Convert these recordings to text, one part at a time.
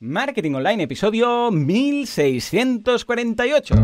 Marketing Online, episodio 1648.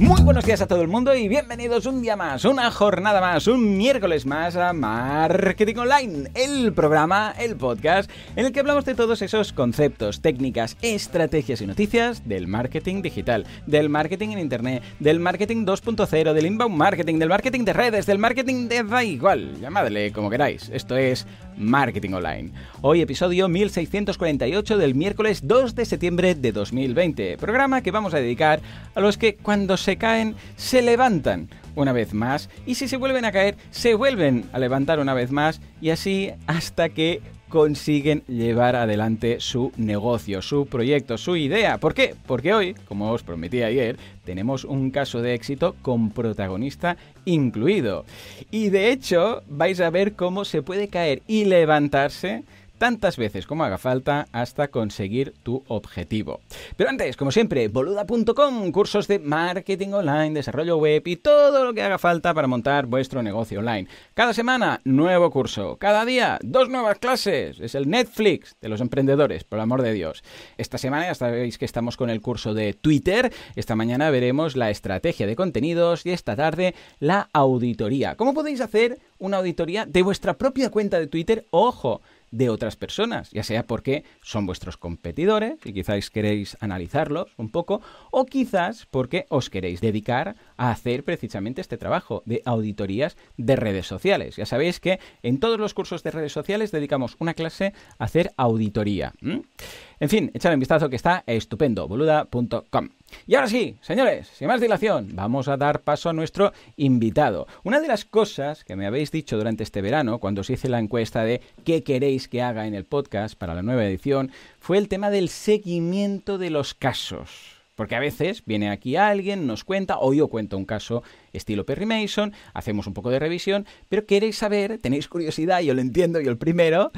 Muy buenos días a todo el mundo y bienvenidos un día más, una jornada más, un miércoles más a Marketing Online, el programa, el podcast en el que hablamos de todos esos conceptos, técnicas, estrategias y noticias del marketing digital, del marketing en internet, del marketing 2.0, del inbound marketing, del marketing de redes, del marketing de da igual, llamadle como queráis. Esto es Marketing Online. Hoy episodio 1648 del miércoles 2 de septiembre de 2020, programa que vamos a dedicar a los que cuando se caen, se levantan una vez más, y si se vuelven a caer, se vuelven a levantar una vez más, y así hasta que consiguen llevar adelante su negocio, su proyecto, su idea. ¿Por qué? Porque hoy, como os prometí ayer, tenemos un caso de éxito con protagonista incluido. Y de hecho, vais a ver cómo se puede caer y levantarse tantas veces como haga falta hasta conseguir tu objetivo. Pero antes, como siempre, boluda.com, cursos de marketing online, desarrollo web y todo lo que haga falta para montar vuestro negocio online. Cada semana, nuevo curso. Cada día, 2 nuevas clases. Es el Netflix de los emprendedores, por el amor de Dios. Esta semana ya sabéis que estamos con el curso de Twitter. Esta mañana veremos la estrategia de contenidos y esta tarde la auditoría. ¿Cómo podéis hacer una auditoría de vuestra propia cuenta de Twitter? ¡Ojo! De otras personas, ya sea porque son vuestros competidores y quizás queréis analizarlos un poco, o quizás porque os queréis dedicar a hacer precisamente este trabajo de auditorías de redes sociales. Ya sabéis que en todos los cursos de redes sociales dedicamos una clase a hacer auditoría. En fin, echad un vistazo que está estupendo, boluda.com. Y ahora sí, señores, sin más dilación, vamos a dar paso a nuestro invitado. Una de las cosas que me habéis dicho durante este verano, cuando os hice la encuesta de qué queréis que haga en el podcast para la nueva edición, fue el tema del seguimiento de los casos. Porque a veces viene aquí alguien, nos cuenta, o yo cuento un caso estilo Perry Mason, hacemos un poco de revisión, pero queréis saber, tenéis curiosidad, yo lo entiendo, yo el primero,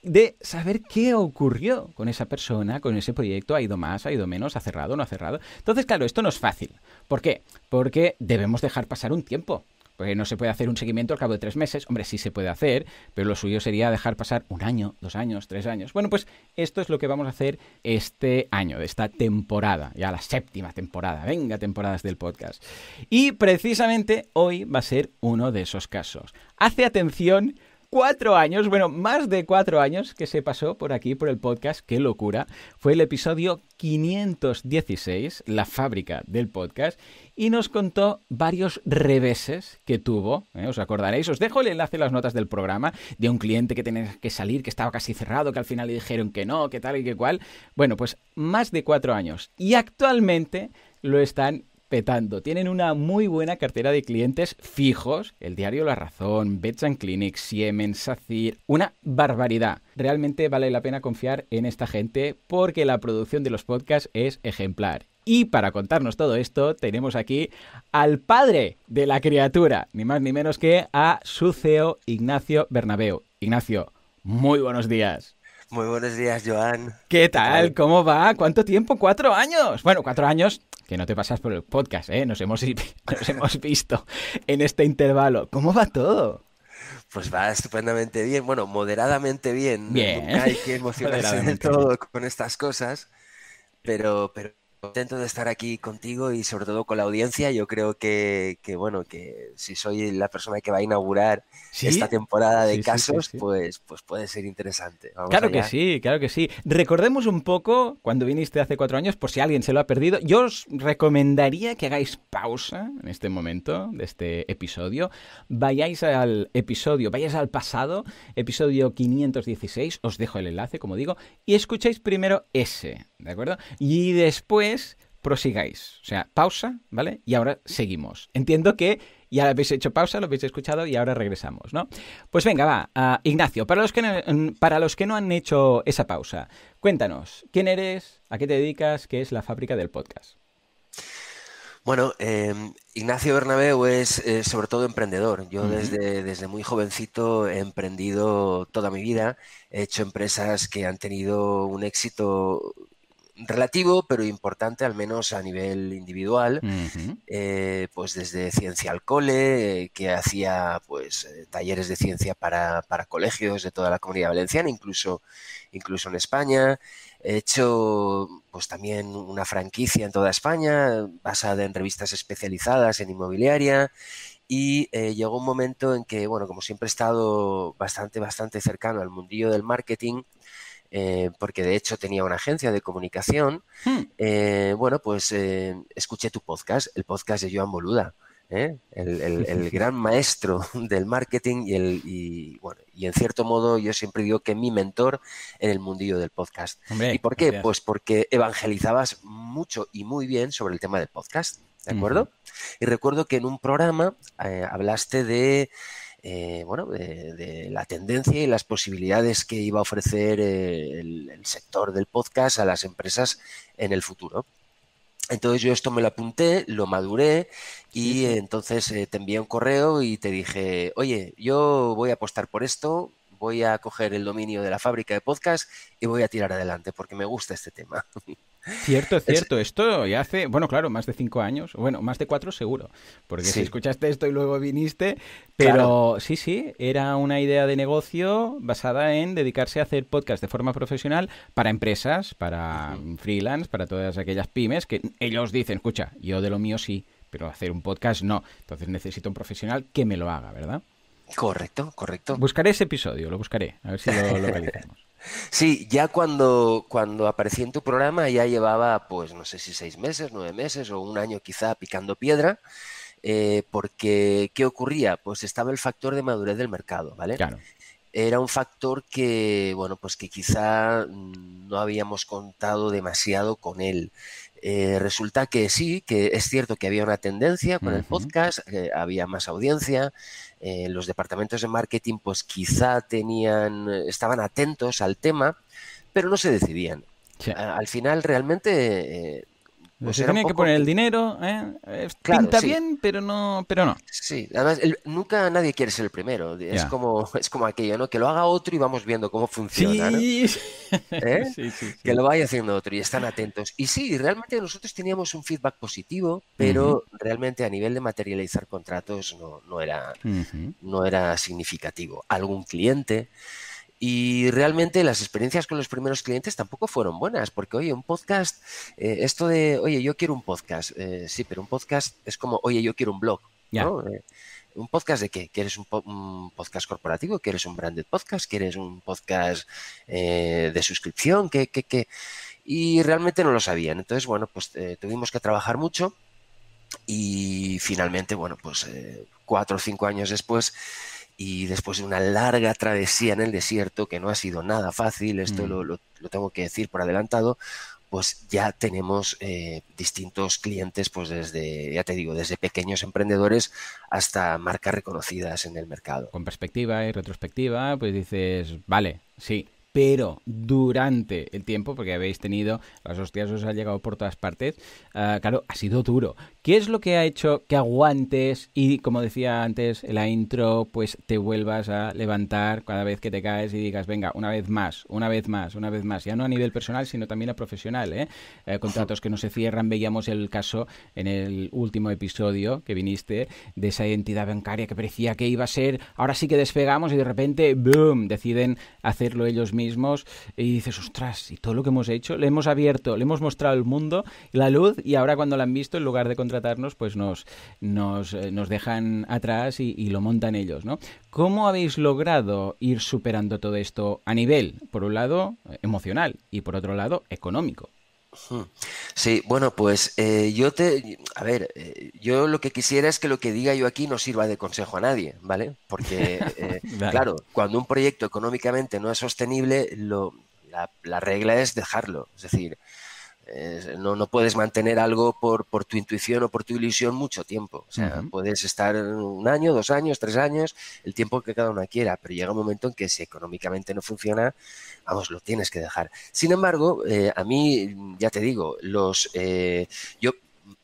de saber qué ocurrió con esa persona, con ese proyecto, ha ido más, ha ido menos, ha cerrado, no ha cerrado. Entonces, claro, esto no es fácil. ¿Por qué? Porque debemos dejar pasar un tiempo. Porque no se puede hacer un seguimiento al cabo de 3 meses. Hombre, sí se puede hacer, pero lo suyo sería dejar pasar 1 año, 2 años, 3 años. Bueno, pues esto es lo que vamos a hacer este año, de esta temporada, ya la 7ª temporada. Venga, temporadas del podcast. Y precisamente hoy va a ser uno de esos casos. Hace atención 4 años, bueno, más de 4 años que se pasó por aquí, por el podcast, qué locura. Fue el episodio 516, la fábrica del podcast, y nos contó varios reveses que tuvo, os acordaréis, os dejo el enlace en las notas del programa, de un cliente que tenía que salir, que estaba casi cerrado, que al final le dijeron que no, que tal y que cual. Bueno, pues más de 4 años, y actualmente lo están petando. Tienen una muy buena cartera de clientes fijos, el diario La Razón, Bets and Clinics, Siemens, SACIR, una barbaridad. Realmente vale la pena confiar en esta gente porque la producción de los podcasts es ejemplar. Y para contarnos todo esto tenemos aquí al padre de la criatura, ni más ni menos que a su CEO Ignacio Bernabeu. Ignacio, muy buenos días. Muy buenos días, Joan. ¿Qué tal? ¿Cómo va? ¿Cuánto tiempo? 4 años. Bueno, 4 años que no te pasas por el podcast, ¿eh? Nos hemos visto en este intervalo. ¿Cómo va todo? Pues va estupendamente bien. Bueno, moderadamente bien. Bien. Nunca hay que emocionarse del todo con estas cosas, pero contento de estar aquí contigo y sobre todo con la audiencia. Yo creo que bueno, que si soy la persona que va a inaugurar esta temporada de casos, sí. Pues puede ser interesante. Vamos claro allá. Que sí, claro que sí. Recordemos un poco cuando viniste hace 4 años, por si alguien se lo ha perdido. Yo os recomendaría que hagáis pausa en este momento de este episodio. Vayáis al pasado, episodio 516, os dejo el enlace, como digo, y escucháis primero ese, ¿de acuerdo? Y después prosigáis, o sea, pausa, ¿vale? Y ahora seguimos. Entiendo que ya habéis hecho pausa, lo habéis escuchado y ahora regresamos, ¿no? Pues venga, va, Ignacio, para los que no han hecho esa pausa, cuéntanos, ¿quién eres? ¿A qué te dedicas? ¿Qué es la fábrica del podcast? Bueno, Ignacio Bernabeu es sobre todo emprendedor. Yo desde muy jovencito he emprendido toda mi vida. He hecho empresas que han tenido un éxito relativo, pero importante, al menos a nivel individual. Pues desde Ciencia al Cole, que hacía pues talleres de ciencia para colegios de toda la Comunidad Valenciana, incluso en España. He hecho pues también una franquicia en toda España, basada en revistas especializadas en inmobiliaria. Y llegó un momento en que, bueno, como siempre he estado bastante cercano al mundillo del marketing, porque de hecho tenía una agencia de comunicación, bueno, pues escuché tu podcast, el podcast de Joan Boluda, el gran maestro del marketing y en cierto modo yo siempre digo que mi mentor en el mundillo del podcast. Hombre, ¿y por qué? Gracias. Pues porque evangelizabas mucho y muy bien sobre el tema del podcast, ¿de acuerdo? Y recuerdo que en un programa hablaste de la tendencia y las posibilidades que iba a ofrecer el sector del podcast a las empresas en el futuro. Entonces yo esto me lo apunté, lo maduré y entonces te envié un correo y te dije, oye, yo voy a apostar por esto, voy a coger el dominio de la fábrica de podcast y voy a tirar adelante porque me gusta este tema. Cierto. Esto ya hace, bueno, claro, más de 5 años, bueno, más de 4 seguro, porque si escuchaste esto y luego viniste, pero claro. Sí, era una idea de negocio basada en dedicarse a hacer podcast de forma profesional para empresas, para freelance, para todas aquellas pymes que ellos dicen, escucha, yo de lo mío sí, pero hacer un podcast no, entonces necesito un profesional que me lo haga, ¿verdad? Correcto. Buscaré ese episodio, lo buscaré, a ver si lo localizamos. Sí, ya cuando aparecí en tu programa ya llevaba, pues no sé si 6 meses, 9 meses o un año quizá picando piedra, porque ¿qué ocurría? Pues estaba el factor de madurez del mercado, ¿vale? Claro. Era un factor que, bueno, pues que quizá no habíamos contado demasiado con él. Resulta que sí, que es cierto que había una tendencia con el podcast, había más audiencia, los departamentos de marketing pues quizá estaban atentos al tema, pero no se decidían. Sí. Al final realmente pues se tenía que poner el dinero, claro, pinta bien, pero no. Sí, además nunca nadie quiere ser el primero. Es como aquello, ¿no? Que lo haga otro y vamos viendo cómo funciona, sí. ¿no? Sí. Que lo vaya haciendo otro y están atentos. Y sí, realmente nosotros teníamos un feedback positivo, pero realmente a nivel de materializar contratos no era significativo. Algún cliente. Y realmente las experiencias con los primeros clientes tampoco fueron buenas, porque, oye, un podcast, esto de, oye, yo quiero un podcast, sí, pero un podcast es como, oye, yo quiero un blog, ¿no? ¿Un podcast de qué? ¿Quieres un podcast corporativo? ¿Quieres un branded podcast? ¿Quieres un podcast de suscripción? ¿Qué? Y realmente no lo sabían. Entonces, bueno, pues tuvimos que trabajar mucho y finalmente, bueno, pues 4 o 5 años después, y después de una larga travesía en el desierto, que no ha sido nada fácil, esto lo tengo que decir por adelantado, pues ya tenemos distintos clientes, pues desde, ya te digo, desde pequeños emprendedores hasta marcas reconocidas en el mercado. Con perspectiva y retrospectiva, pues dices, vale, sí, pero durante el tiempo, porque habéis tenido, las hostias os han llegado por todas partes, claro, ha sido duro. ¿Qué es lo que ha hecho que aguantes y, como decía antes en la intro, pues te vuelvas a levantar cada vez que te caes y digas, venga, una vez más, ya no a nivel personal, sino también a profesional, contratos que no se cierran? Veíamos el caso en el último episodio que viniste de esa entidad bancaria que parecía que iba a ser, ahora sí que despegamos, y de repente, ¡boom!, deciden hacerlo ellos mismos y dices, ostras, y todo lo que hemos hecho, le hemos abierto, le hemos mostrado al mundo la luz, y ahora cuando la han visto, en lugar de contratarnos, pues nos dejan atrás y lo montan ellos, ¿no? ¿Cómo habéis logrado ir superando todo esto a nivel, por un lado, emocional y por otro lado, económico? Sí, bueno, pues yo lo que quisiera es que lo que diga yo aquí no sirva de consejo a nadie, ¿vale? Porque, vale. Claro, cuando un proyecto económicamente no es sostenible, la regla es dejarlo. Es decir, no puedes mantener algo por tu intuición o por tu ilusión mucho tiempo. O sea, puedes estar 1 año, 2 años, 3 años, el tiempo que cada uno quiera, pero llega un momento en que si económicamente no funciona, vamos, lo tienes que dejar. Sin embargo, a mí, ya te digo, yo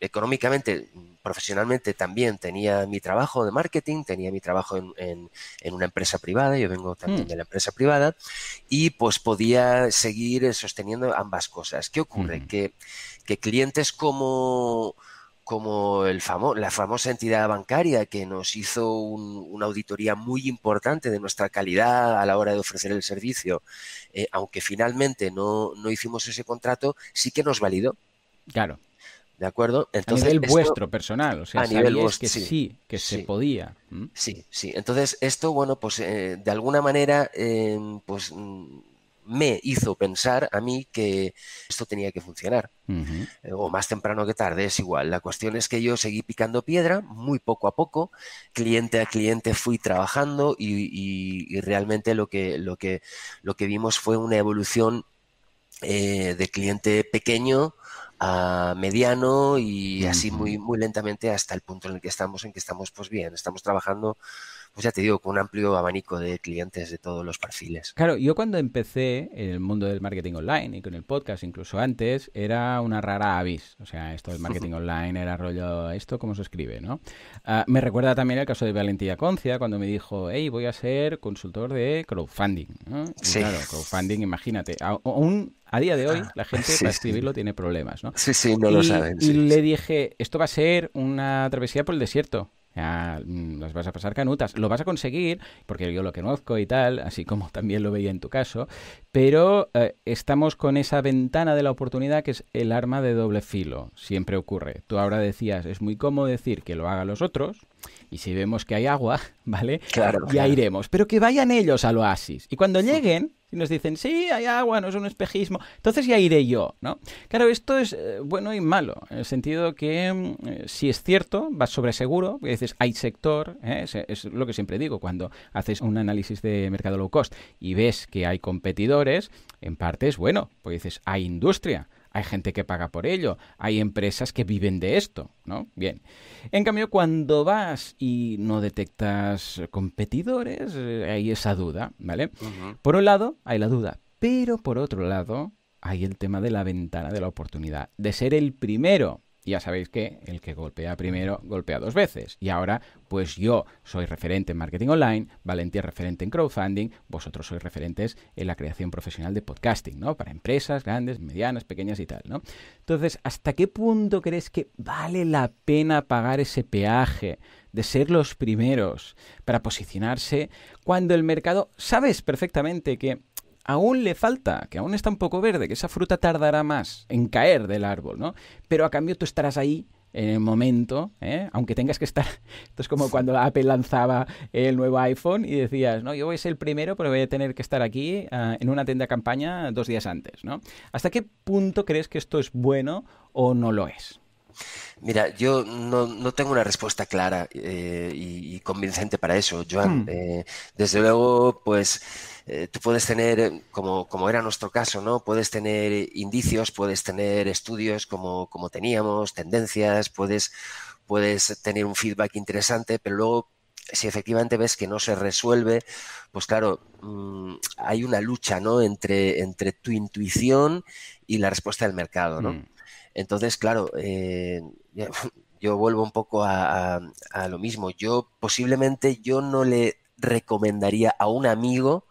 económicamente profesionalmente también tenía mi trabajo de marketing, tenía mi trabajo en una empresa privada, yo vengo también de la empresa privada, y pues podía seguir sosteniendo ambas cosas. ¿Qué ocurre? Que clientes como la famosa entidad bancaria que nos hizo una auditoría muy importante de nuestra calidad a la hora de ofrecer el servicio, aunque finalmente no hicimos ese contrato, sí que nos validó. Claro. ¿De acuerdo? Entonces, a nivel vuestro personal, o sea, a nivel sabíais que sí, que se podía. Sí, sí. Entonces, esto, bueno, pues de alguna manera, pues me hizo pensar a mí que esto tenía que funcionar. O más temprano que tarde, es igual. La cuestión es que yo seguí picando piedra muy poco a poco, cliente a cliente fui trabajando y realmente lo que vimos fue una evolución de cliente pequeño a mediano y así muy, muy lentamente hasta el punto en el que estamos pues bien, estamos trabajando, pues ya te digo, con un amplio abanico de clientes de todos los perfiles. Claro, yo cuando empecé en el mundo del marketing online y con el podcast, incluso antes, era una rara avis. O sea, esto del marketing online era rollo, ¿esto cómo se escribe, no? Me recuerda también el caso de Valentía Concia, cuando me dijo, hey, voy a ser consultor de crowdfunding, ¿no? Y sí. Claro, crowdfunding, imagínate, aún a día de hoy la gente para escribirlo tiene problemas, ¿no? Sí, no lo saben. Y le dije, esto va a ser una travesía por el desierto. Ya, las vas a pasar canutas. Lo vas a conseguir, porque yo lo conozco y tal, así como también lo veía en tu caso, pero estamos con esa ventana de la oportunidad que es el arma de doble filo. Siempre ocurre. Tú ahora decías, es muy cómodo decir que lo hagan los otros, y si vemos que hay agua, ¿vale? Claro, ya iremos. Pero que vayan ellos al oasis. Y cuando lleguen, y nos dicen, sí, hay agua, no es un espejismo, entonces ya iré yo, ¿no? Claro, esto es bueno y malo, en el sentido que si es cierto, vas sobre seguro, porque dices, hay sector, es lo que siempre digo, cuando haces un análisis de mercado low cost y ves que hay competidores, en parte es bueno, porque dices, hay industria, hay gente que paga por ello, hay empresas que viven de esto, ¿no? Bien. En cambio, cuando vas y no detectas competidores, hay esa duda, ¿vale? Por un lado, hay la duda, pero por otro lado, hay el tema de la ventana de la oportunidad, de ser el primero. Ya sabéis que el que golpea primero golpea dos veces. Y ahora, pues yo soy referente en marketing online, Valentía es referente en crowdfunding, vosotros sois referentes en la creación profesional de podcasting, ¿no? Para empresas grandes, medianas, pequeñas y tal, ¿no? Entonces, ¿hasta qué punto crees que vale la pena pagar ese peaje de ser los primeros para posicionarse cuando el mercado, sabes perfectamente que aún le falta, que aún está un poco verde, que esa fruta tardará más en caer del árbol, ¿no? Pero a cambio tú estarás ahí en el momento, aunque tengas que estar... Esto es como cuando Apple lanzaba el nuevo iPhone y decías, no, yo voy a ser el primero, pero voy a tener que estar aquí en una tienda de campaña 2 días antes, ¿no? ¿Hasta qué punto crees que esto es bueno o no lo es? Mira, yo no tengo una respuesta clara y convincente para eso, Joan. Desde luego, pues tú puedes tener, como era nuestro caso, ¿no? Puedes tener indicios, puedes tener estudios como teníamos, tendencias, puedes tener un feedback interesante, pero luego, si efectivamente ves que no se resuelve, pues claro, hay una lucha, ¿no? entre tu intuición y la respuesta del mercado, ¿no? Entonces, claro, yo vuelvo un poco a lo mismo. Posiblemente yo no le recomendaría a un amigo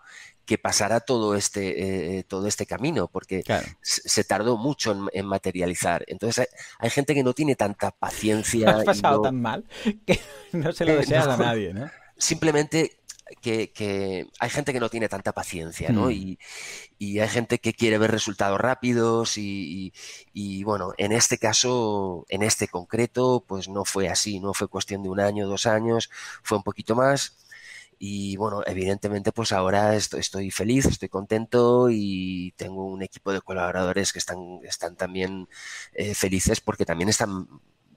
que pasara todo este camino, porque claro, se tardó mucho en materializar. Entonces hay gente que no tiene tanta paciencia. Has pasado tan mal que no se lo deseas a nadie, ¿no? Simplemente que hay gente que no tiene tanta paciencia, ¿no? Y hay gente que quiere ver resultados rápidos y bueno, en este caso, en este concreto, pues no fue así, no fue cuestión de 1 año, 2 años, fue un poquito más. Y bueno, evidentemente pues ahora estoy feliz, estoy contento y tengo un equipo de colaboradores que están también felices porque también están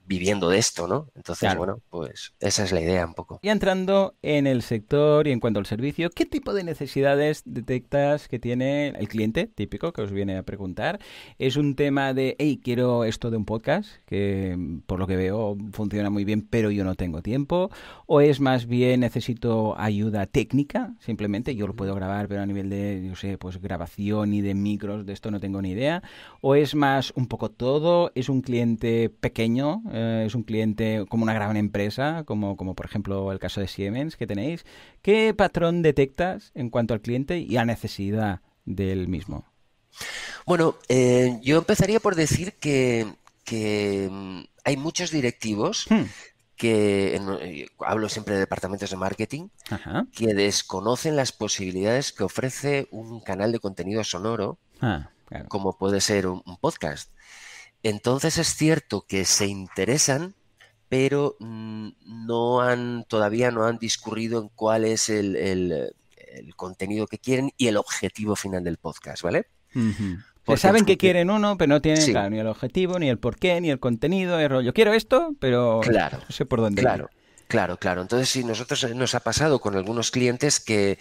viviendo de esto, ¿no? Entonces, claro, bueno, pues esa es la idea un poco. Y entrando en el sector y en cuanto al servicio, ¿qué tipo de necesidades detectas que tiene el cliente típico que os viene a preguntar? ¿Es un tema de, hey, quiero esto de un podcast, que por lo que veo funciona muy bien, pero yo no tengo tiempo? ¿O es más bien necesito ayuda técnica? Simplemente yo lo puedo grabar, pero a nivel de, yo sé, pues grabación y de micros, de esto no tengo ni idea. ¿O es más un poco todo? ¿Es un cliente pequeño es un cliente como una gran empresa, como por ejemplo el caso de Siemens que tenéis, ¿qué patrón detectas en cuanto al cliente y a necesidad del mismo? Bueno, yo empezaría por decir que hay muchos directivos Hmm. hablo siempre de departamentos de marketing, Ajá. que desconocen las posibilidades que ofrece un canal de contenido sonoro, Claro. como puede ser un podcast. Entonces es cierto que se interesan, pero todavía no han discurrido en cuál es el contenido que quieren y el objetivo final del podcast, ¿vale? Uh-huh. Se Porque en saben que función... quieren uno, pero no tienen, Sí, claro, ni el objetivo, ni el porqué, ni el contenido, el rollo. Quiero esto, pero claro, no sé por dónde ir. claro. Claro, claro. Entonces, sí, nosotros nos ha pasado con algunos clientes que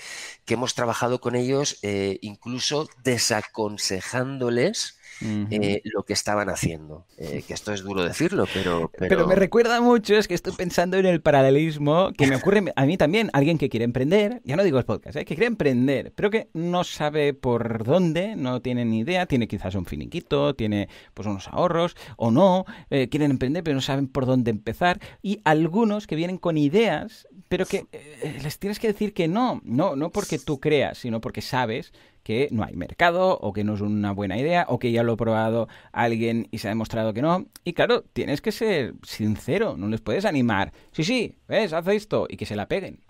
hemos trabajado con ellos, incluso desaconsejándoles Uh-huh. lo que estaban haciendo. Que esto es duro decirlo, Pero me pero recuerda mucho, es que estoy pensando en el paralelismo que me ocurre a mí también. Alguien que quiere emprender, ya no digo el podcast, que quiere emprender, pero que no sabe por dónde, no tiene ni idea, tiene quizás un finiquito, tiene pues unos ahorros o no, quieren emprender pero no saben por dónde empezar. Y algunos que vienen con ideas, pero que les tienes que decir que no porque tú creas, sino porque sabes que no hay mercado o que no es una buena idea o que ya lo ha probado alguien y se ha demostrado que no. Y claro, tienes que ser sincero, no les puedes animar. Sí, ves, haz esto y que se la peguen.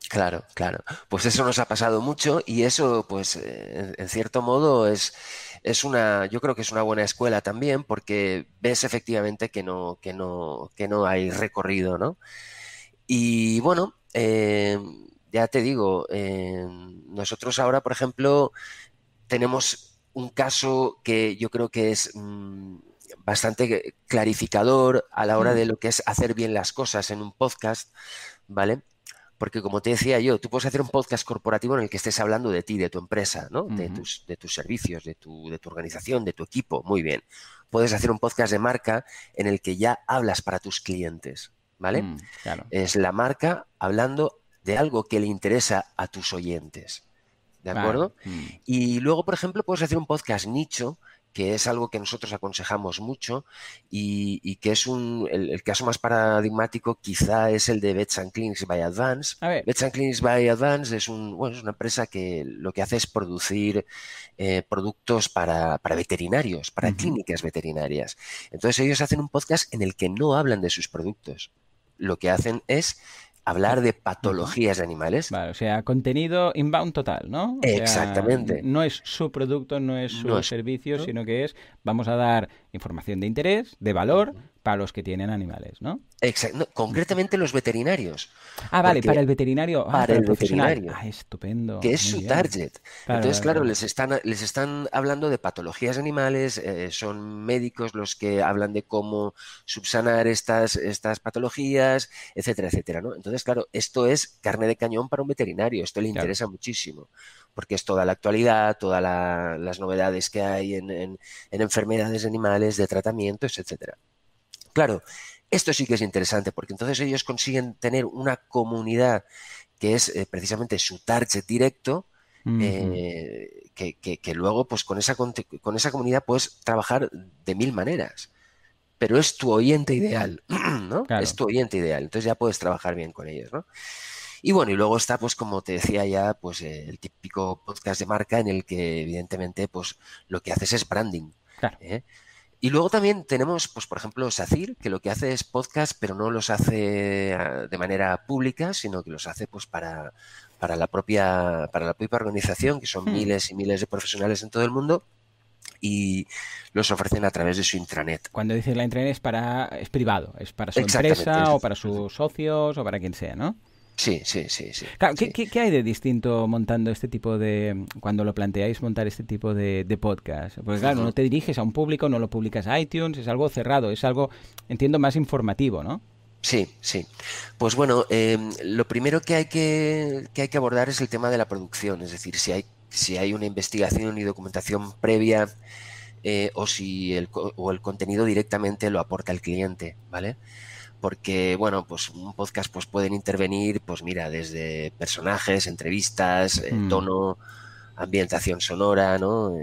claro, claro. Pues eso nos ha pasado mucho y eso, pues, en cierto modo yo creo que es una buena escuela también porque ves efectivamente que no hay recorrido, ¿no? Y bueno, ya te digo, nosotros ahora, por ejemplo, tenemos un caso que yo creo que es bastante clarificador a la hora Hmm. de lo que es hacer bien las cosas en un podcast, ¿vale? Porque como te decía yo, tú puedes hacer un podcast corporativo en el que estés hablando de ti, de tu empresa, ¿no? Uh-huh. De tus servicios, de tu organización, de tu equipo. Muy bien. Puedes hacer un podcast de marca en el que ya hablas para tus clientes, ¿vale? Claro. Es la marca hablando de algo que le interesa a tus oyentes. ¿De Vale. acuerdo? Y luego, por ejemplo, puedes hacer un podcast nicho, que es algo que nosotros aconsejamos mucho y que es el caso más paradigmático quizá es el de Vets and Clinics by Advance. A ver. Vets and Clinics by Advance es una empresa que lo que hace es producir productos para veterinarios, para Uh-huh. clínicas veterinarias. Entonces ellos hacen un podcast en el que no hablan de sus productos. Lo que hacen es hablar de Uh-huh. patologías de animales. Vale, o sea, contenido inbound total, ¿no? O sea, Exactamente. no es su producto, no es No su es, servicio, ¿no? sino que vamos a dar información de interés, de valor, para los que tienen animales, ¿no? No, concretamente los veterinarios, Ah, vale, para porque el veterinario, para para el el profesional. veterinario, Ah, estupendo, que es muy su bien. target. Claro, Entonces, claro, claro, claro. les están hablando de patologías animales, son médicos los que hablan de cómo subsanar estas patologías, etcétera, etcétera, ¿no? Entonces, claro, esto es carne de cañón para un veterinario, esto le Claro. interesa muchísimo, porque es toda la actualidad, todas las novedades que hay en enfermedades animales, de tratamientos, etcétera. Claro, esto sí que es interesante porque entonces ellos consiguen tener una comunidad que es precisamente su target directo, Ujú. que luego pues con esa comunidad puedes trabajar de mil maneras, pero es tu oyente ideal, ¿no? Es Claro. tu oyente ideal, entonces ya puedes trabajar bien con ellos, ¿no? Y bueno, y luego está pues como te decía ya, pues el típico podcast de marca en el que evidentemente pues lo que haces es branding. Claro. ¿Eh? Y luego también tenemos, pues por ejemplo, SACIR, que lo que hace es podcast, pero no los hace de manera pública, sino que los hace pues para la propia organización, que son Hmm. miles y miles de profesionales en todo el mundo, y los ofrecen a través de su intranet. Cuando dices la intranet es privado, es para su Exactamente. empresa o para sus socios o para quien sea, ¿no? Sí, sí, sí, sí, Claro, ¿qué, sí. qué, qué hay de distinto montando este tipo de, cuando lo planteáis montar este tipo de podcast? Porque claro, no Ujú. te diriges a un público, no lo publicas a iTunes, es algo cerrado, es algo, entiendo, más informativo, ¿no? Sí, sí. Pues bueno, lo primero que hay que abordar es el tema de la producción, es decir, si hay una investigación y documentación previa o si o el contenido directamente lo aporta el cliente, ¿vale? Porque, bueno, pues un podcast pues pueden intervenir, pues mira, desde personajes, entrevistas, Mm, tono, ambientación sonora, ¿no?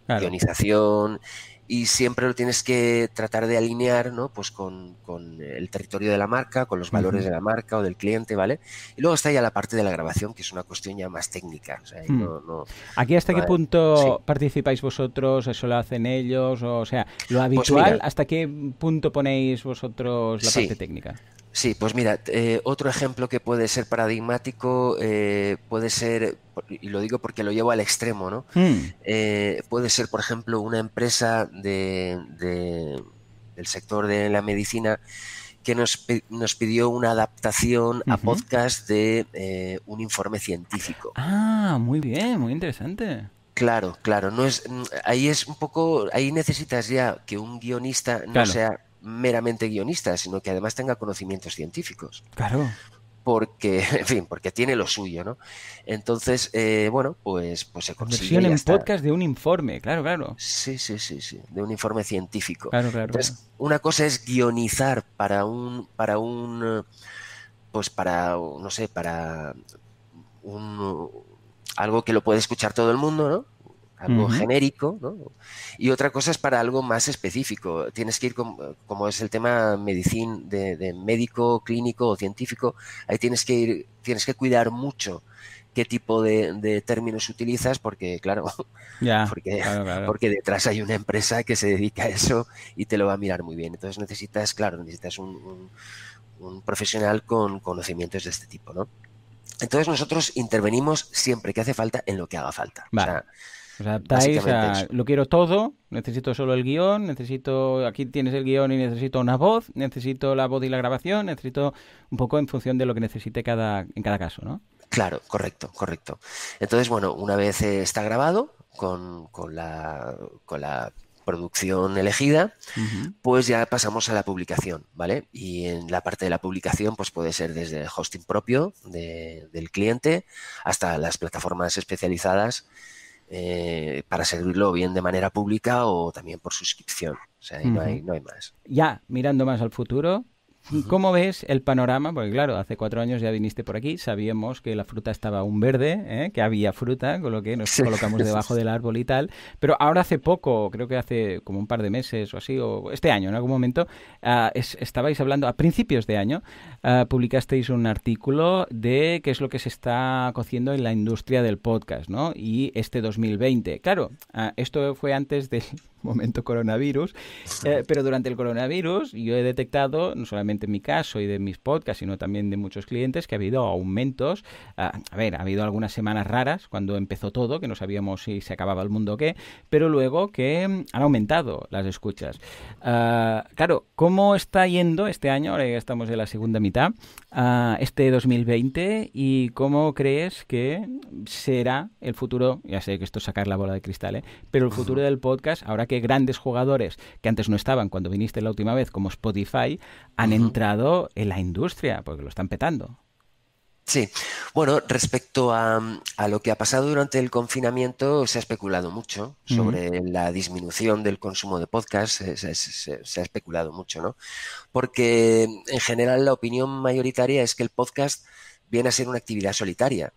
claro. Guionización. y siempre lo tienes que tratar de alinear, ¿no? Pues con el territorio de la marca, con los valores de la marca o del cliente, ¿vale? Y luego está ya la parte de la grabación, que es una cuestión ya más técnica. O sea, ¿Aquí hasta qué punto sí. participáis vosotros? ¿Eso lo hacen ellos? O sea, lo Pues habitual, mira, ¿hasta qué punto ponéis vosotros la parte sí. técnica? Sí, pues mira, otro ejemplo que puede ser paradigmático puede ser, y lo digo porque lo llevo al extremo, ¿no? Puede ser, por ejemplo, una empresa del sector de la medicina que nos pidió una adaptación a podcast de un informe científico. Ah, muy bien, muy interesante. Claro, claro, no es, ahí es un poco, ahí necesitas ya que un guionista no Claro, sea meramente guionista, sino que además tenga conocimientos científicos, claro. porque, en fin, porque tiene lo suyo, ¿no? Entonces, bueno, pues se La consigue versión y ya en está. podcast de un informe, claro, claro. Sí, sí, sí, sí, de un informe científico. Claro, claro, claro. Entonces, una cosa es guionizar pues para, no sé, para un, algo que lo puede escuchar todo el mundo, ¿no? Algo Ujú. genérico, ¿no? Y otra cosa es para algo más específico. Tienes que ir, como es el tema de médico, clínico o científico, ahí tienes que cuidar mucho qué tipo de términos utilizas, porque, claro, Ya, porque, claro, claro. porque detrás hay una empresa que se dedica a eso y te lo va a mirar muy bien. Entonces necesitas un profesional con conocimientos de este tipo, ¿no? Entonces nosotros intervenimos siempre que hace falta en lo que haga falta. O Vale. sea, Os adaptáis básicamente a... eso. Lo quiero todo, necesito solo el guión, necesito... Aquí tienes el guión y necesito una voz, necesito la voz y la grabación, necesito un poco en función de lo que necesite en cada caso, ¿no? Claro, correcto, correcto. Entonces, bueno, una vez está grabado con la producción elegida, Ujú. pues ya pasamos a la publicación, ¿vale? Y en la parte de la publicación, pues puede ser desde el hosting propio del cliente hasta las plataformas especializadas para servirlo bien de manera pública o también por suscripción. O sea, ahí Ujú. no hay más. Ya, mirando más al futuro, Ujú. ¿cómo ves el panorama? Porque claro, hace 4 años ya viniste por aquí, sabíamos que la fruta estaba aún verde, ¿eh? Que había fruta, con lo que nos Sí. colocamos debajo del árbol y tal, pero ahora hace poco, creo que hace como un par de meses o así, o este año en algún momento, estabais hablando, a principios de año, publicasteis un artículo de qué es lo que se está cociendo en la industria del podcast, ¿no? Y este 2020, claro, esto fue antes del momento coronavirus, pero durante el coronavirus yo he detectado, no solamente en mi caso y de mis podcasts, sino también de muchos clientes, que ha habido aumentos. A ver, ha habido algunas semanas raras cuando empezó todo, que no sabíamos si se acababa el mundo o qué, pero luego que han aumentado las escuchas. Claro, ¿cómo está yendo este año, ahora que estamos en la segunda mitad, este 2020, y cómo crees que será el futuro? Ya sé que esto es sacar la bola de cristal, ¿eh? Pero el futuro del podcast, ahora que grandes jugadores que antes no estaban cuando viniste la última vez, como Spotify, han Ujú. entrado en la industria, porque lo están petando. Sí, bueno, respecto a lo que ha pasado durante el confinamiento, se ha especulado mucho Ujú. sobre la disminución del consumo de podcast, se ha especulado mucho, ¿no? Porque en general la opinión mayoritaria es que el podcast viene a ser una actividad solitaria,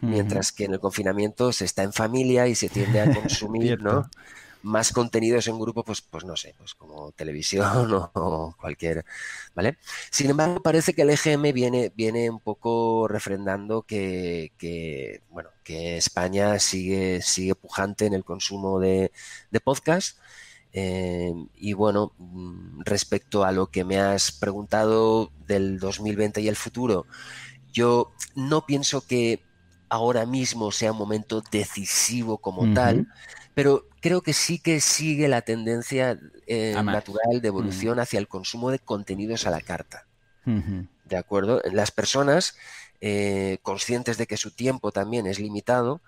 Ujú. mientras que en el confinamiento se está en familia y se tiende a consumir, Cierto. ¿no? Más contenidos en grupo, pues no sé, pues como televisión o cualquier, ¿vale? Sin embargo, parece que el EGM viene un poco refrendando bueno, que España sigue pujante en el consumo de podcast. Y bueno, respecto a lo que me has preguntado del 2020 y el futuro, yo no pienso que ahora mismo sea un momento decisivo como Ujú. tal, pero creo que sigue la tendencia A más. natural de Mm. evolución hacia el consumo de contenidos a la carta. Ujú. ¿De acuerdo? Las personas, conscientes de que su tiempo también es limitado,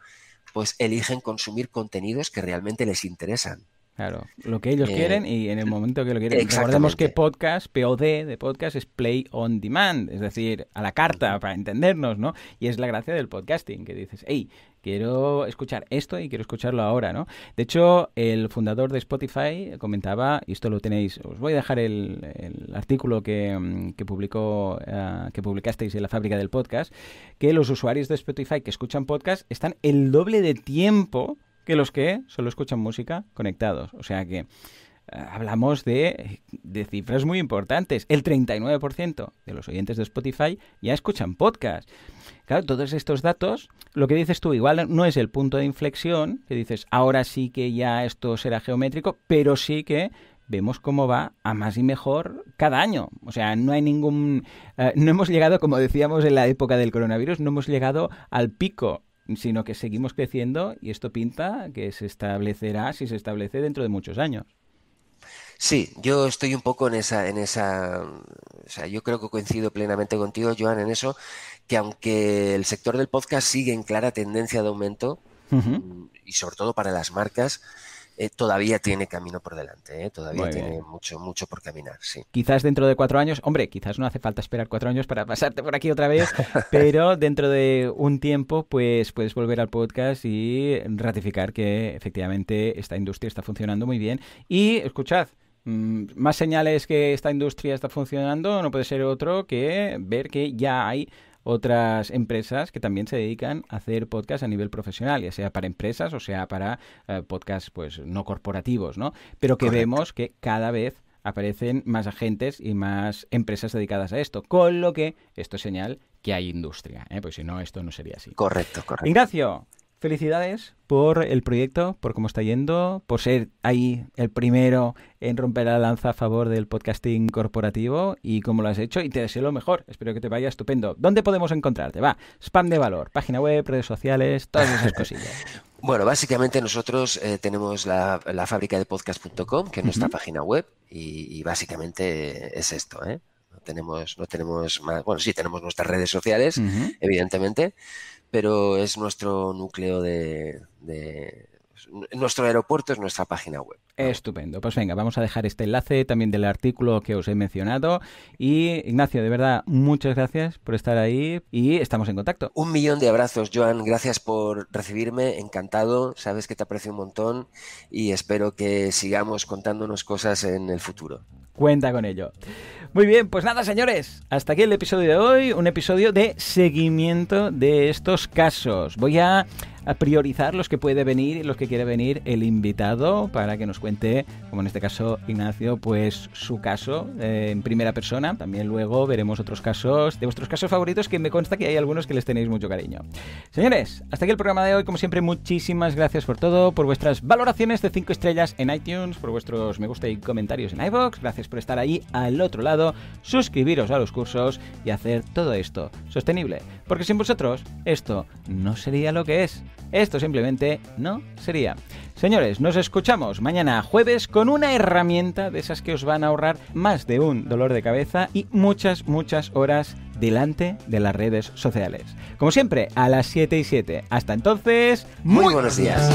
pues eligen consumir contenidos que realmente les interesan. Claro, lo que ellos Eh, quieren y en el momento que lo quieren. Recordemos que exactamente. podcast, POD de podcast es Play on Demand, es decir, a la carta, Ujú. para entendernos, ¿no? Y es la gracia del podcasting, que dices, hey, quiero escuchar esto y quiero escucharlo ahora, ¿no? De hecho, el fundador de Spotify comentaba, y esto lo tenéis, os voy a dejar el artículo que publicasteis en la fábrica del podcast, que los usuarios de Spotify que escuchan podcast están el doble de tiempo que los que solo escuchan música conectados. O sea que hablamos de cifras muy importantes. El 39% de los oyentes de Spotify ya escuchan podcast. Claro, todos estos datos, lo que dices tú, igual no es el punto de inflexión, que dices, ahora sí que ya esto será geométrico, pero sí que vemos cómo va a más y mejor cada año. O sea, no hay no hemos llegado, como decíamos en la época del coronavirus, no hemos llegado al pico, sino que seguimos creciendo y esto pinta que se establecerá, si se establece, dentro de muchos años. Sí, yo estoy un poco en esa, o sea, yo creo que coincido plenamente contigo, Joan, en eso, que aunque el sector del podcast sigue en clara tendencia de aumento, y sobre todo para las marcas, todavía tiene camino por delante, todavía tiene mucho por caminar, sí. Quizás dentro de 4 años, hombre, quizás no hace falta esperar 4 años para pasarte por aquí otra vez, pero dentro de un tiempo pues puedes volver al podcast y ratificar que efectivamente esta industria está funcionando muy bien. Y escuchad, más señales que esta industria está funcionando no puede ser otro que ver que ya hay otras empresas que también se dedican a hacer podcast a nivel profesional, ya sea para empresas o sea para podcasts pues no corporativos, ¿no? Pero que vemos que cada vez aparecen más agentes y más empresas dedicadas a esto, con lo que esto es señal que hay industria, pues si no, esto no sería así. Correcto. Ignacio, felicidades por el proyecto, por cómo está yendo, por ser ahí el primero en romper la lanza a favor del podcasting corporativo y cómo lo has hecho, y te deseo lo mejor. Espero que te vaya estupendo. ¿Dónde podemos encontrarte? Va, spam de valor, página web, redes sociales, todas esas cosillas. Bueno, básicamente nosotros tenemos la fábrica de podcast.com, que es nuestra página web, y básicamente es esto, No tenemos más, bueno, sí tenemos nuestras redes sociales, evidentemente, pero es nuestro núcleo nuestro aeropuerto es nuestra página web. Estupendo. Pues venga, vamos a dejar este enlace también del artículo que os he mencionado. Y Ignacio, de verdad, muchas gracias por estar ahí y estamos en contacto. 1.000.000 de abrazos, Joan. Gracias por recibirme. Encantado. Sabes que te aprecio un montón y espero que sigamos contándonos cosas en el futuro. Cuenta con ello. Muy bien, pues nada, señores, hasta aquí el episodio de hoy, un episodio de seguimiento de estos casos. Voy a priorizar los que puede venir y los que quiere venir el invitado para que nos cuente, como en este caso Ignacio, pues su caso en primera persona. También luego veremos otros casos de vuestros casos favoritos, que me consta que hay algunos que les tenéis mucho cariño. Señores, hasta aquí el programa de hoy. Como siempre, muchísimas gracias por todo, por vuestras valoraciones de 5 estrellas en iTunes, por vuestros me gusta y comentarios en iVoox. Gracias por estar ahí al otro lado, suscribiros a los cursos y hacer todo esto sostenible, porque sin vosotros esto no sería lo que es. Esto simplemente no sería. Señores, nos escuchamos mañana jueves con una herramienta de esas que os van a ahorrar más de un dolor de cabeza y muchas horas delante de las redes sociales. Como siempre, a las 7:07. Hasta entonces, muy buenos días.